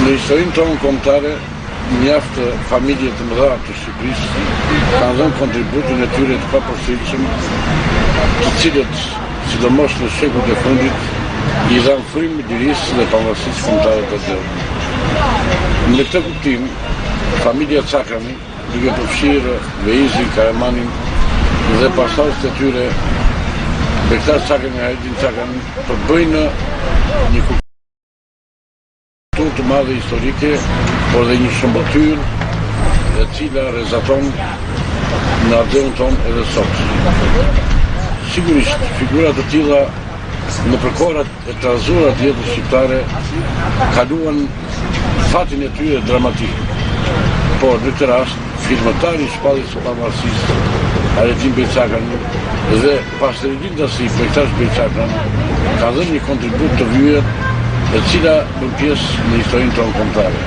Në historinë tonë kombëtare, mjaft familje të mëdha të Shqipërisë kanë dhënë kontributin e tyre të papërshtatshëm, të cilët, sidomos në shekullt e fundit, i dhanë frymë lirisë dhe pavarësisë kombëtare të tjerë. Në këtë kuptim, familja Cakrani, duke përfshirë Veizin, Karamanin dhe pasardhësit e tyre, Bektash Cakrani, Hayreddin Cakrani, përbëjnë një kulturë të madhe historike, por dhe një shëmbëtyr e cila rrezaton në ardhën tonë edhe sot. Sigurisht, figura të tilla në përkohrat e trazura të jetës shqiptare kaluan fatin e tyre dramatik. Por në këtë rast, firmëtari i shpalljes së pavarësisë, Hayreddin Bey Cakrani dhe pastaj Bektash Bey Cakrani ka dhënë një kontribut të vyer e cila bën pjesë në historinë tonë kombëtare.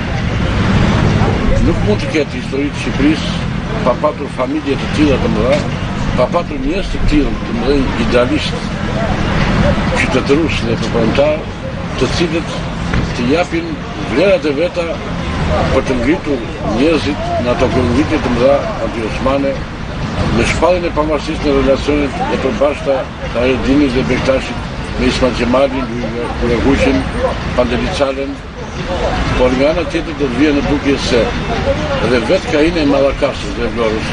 Nuk mund të ketë histori të Shqipërisë pa patur familje të tilla të mëdha, pa patur njerëz të tillë të mëdhenj idealistë, qytetërues dhe përpërmtar, të cilët të japin vlerat e veta për të ngritur njerëzit në ato konvite të mëdha anti-osmane, në shpalljen e pavarësisë në relacionet e përbashkëta të Hayreddinit dhe Bektashit me Ismail Gjemalin, Kuragushin, Pandeli Çalen, por nga ana tjetër do të vjen në dukje se edhe vetë Kaine e Mallakasës dhe Vlorës,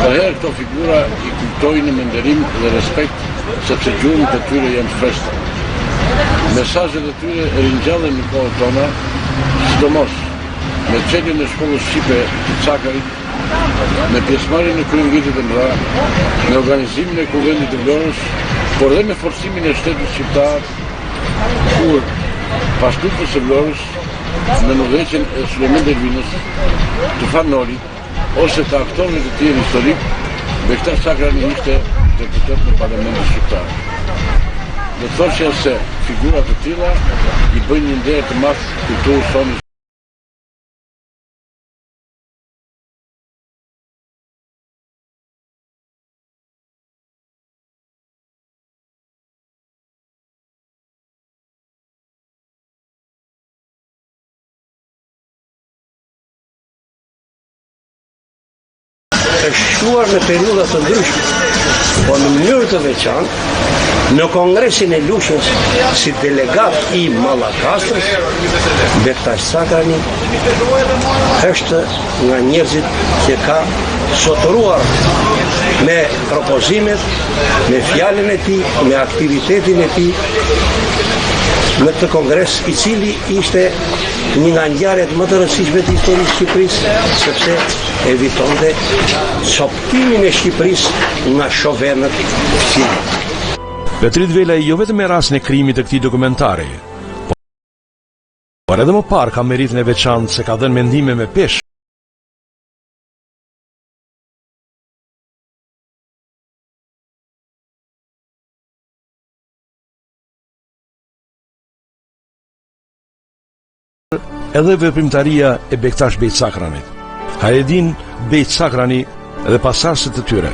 përherë këto figura i kujtojnë me nderim dhe respekt, sepse gjuhët e tyre janë freskëta. Mesazhet e tyre ringjallen në kohën tona, sidomos me çeljen e shkollës shqipe të Cakarit, me pjesëmarrjen në kryengjitet e mëdha, me organizimin e kuvendit të Vlorës, por dhe me forcimin e shtetit shqiptar, kur pas luftës së Vlorës, në udhëheqjen e Sulejman Dervinës, Tufan Norit, ose të aktorëve të tjerë historik, Bektash Cakrani ishte deputet në Parlamentin shqiptar. Do të thoshë se figura të tilla i bëjnë një nder të madh kulturës tonë. Është shkuar në periudha të ndryshme, por në mënyrë të veçantë, në Kongresin e Lushës si delegat i Mallakasës, Bektash Cakrani është nga njerëzit që ka sotëruar me propozimet, me fjalën e tij, me aktivitetin e tij në këtë kongres, i cili ishte një nga ngjarjet më të rëndësishme të historisë së Shqipërisë, sepse evitonte coptimin e Shqipërisë nga shovenët fqinj. Petrit Velaj jo vetëm me rastin e krijimit të këtij dokumentari, por edhe më parë ka meritën e veçantë se ka dhënë mendime me peshë edhe veprimtaria e Bektash Bey Cakranit, Hayreddin Bey Cakrani dhe pasardhësit të tyre.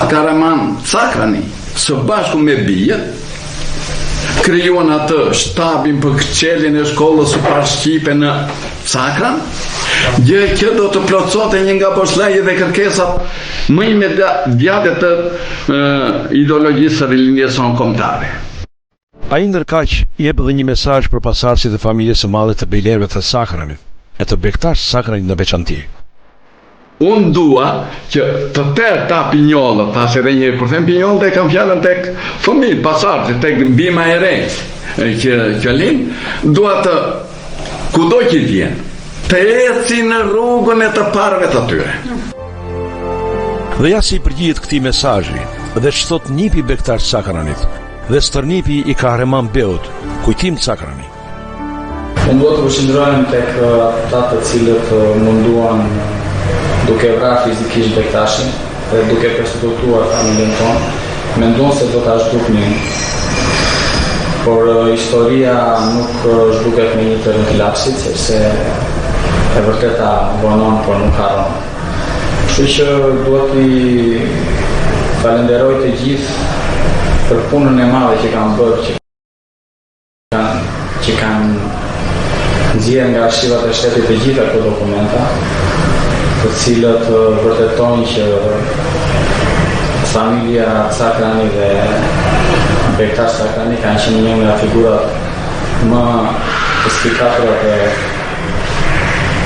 Karaman Cakrani, së bashku me bijët, krijuan atë shtabin për çeljen e shkollës së parë shqipe në Cakran, gjë që do të plotësonte një nga posllëjet dhe kërkesat më imediate të ideologjisë së rilinjes kombëtare. Ai ndërkaq jep edhe një mesazh për pasardhësit e familjes së madhe të Bejlerëve të Sakranit e të Bektash Sakranit në veçanti. Unë dua që të tërë ta pinjollët, ta se dhe njëri, për them pinjollët e kam fjallën tek fëmijë, pasardhësit, tek bima e rejtë, që linë, dua të, kudo që vjen, të eci në rrugën e të parëve të tyre. Dhe ja si përgjigjet këtij mesazhi, dhe ç'thot nipi Bektash Sakranit, dhe stërnipi i Kahraman Beut, kujtim Sakrani. Unë do të përshëndrohem tek ata të cilët munduan duke vrarë fizikisht Bektashin dhe duke persekutuar familjen tonë, mendon se do ta zhduknin. Por historia nuk zhduket me një të lapsit, sepse e vërteta vonon, por nuk harron. Kështu që duhet i falenderoj të gjithë për punën e madhe që kanë bërë, që kanë nxjerrë nga archivat e shtetit të gjitha këto dokumenta, të cilët vërtetojnë që familja Sakrani dhe Bektash Sakrani kanë qenë një nga figurat më spikatora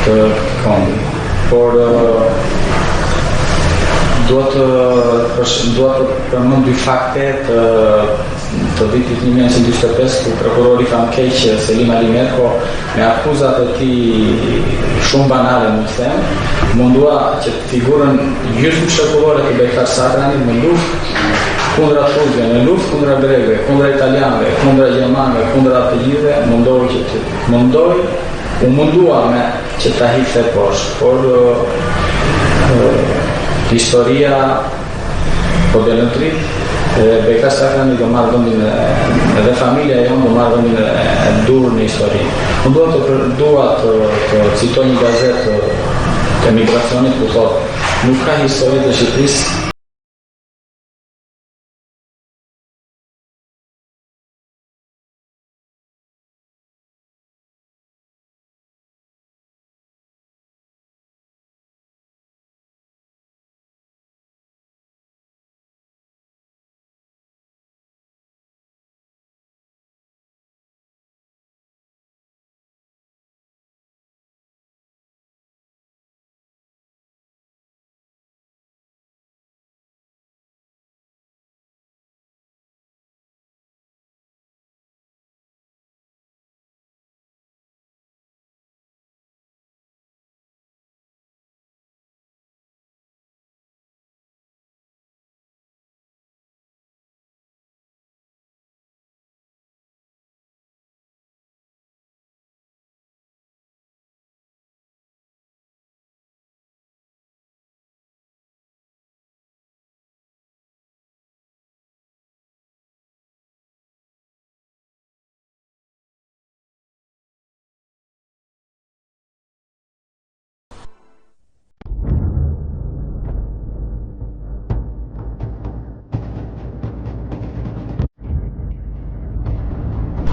të kombit. Por duhet të përmend dy fakte të vitit 1945, ku prokurori famkeq Selim Ali Merko, me akuzat e tij shumë banale, më them, mundua që figurën gjysmë shokullore të Bektash Sakranit në luftë kundra turqve, në luftë kundra grekëve, kundra italianëve, kundra gjermanëve, kundra të gjithëve, mundua me që ta hidhte poshtë, por historia po dënëtrit, Bektash Sakrani do marrë vendin, edhe familja jonë do marrë vendin e durë në histori. Unë dua të citoj një gazetë të emigracionit ku thotë, nuk ka histori të Shqipërisë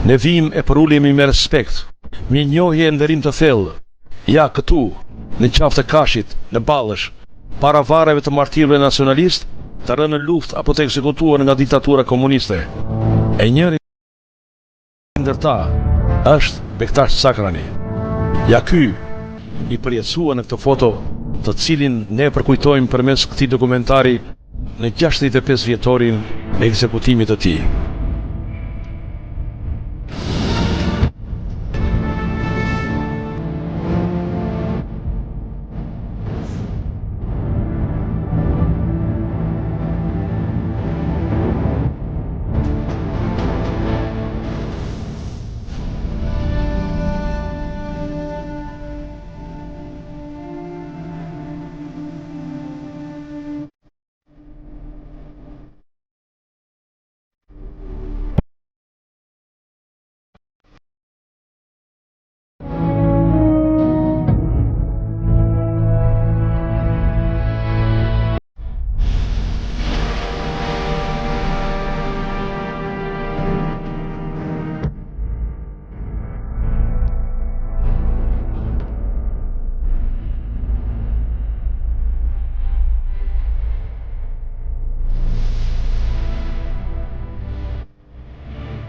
Ne vim e përullemi me respekt, me njohje e nderim të thellë. Ja këtu, në qafë të Kashit, në Ballësh, para varreve të martirëve nacionalist, të rënë në luftë apo të ekzekutuar nga diktatura komuniste. E njëri ndër ta është Bektash Sakrani. Ja ky i përjetësua në këtë foto, të cilin ne përkujtojmë përmes këtij dokumentari në 65 vjetorin e ekzekutimit të tij.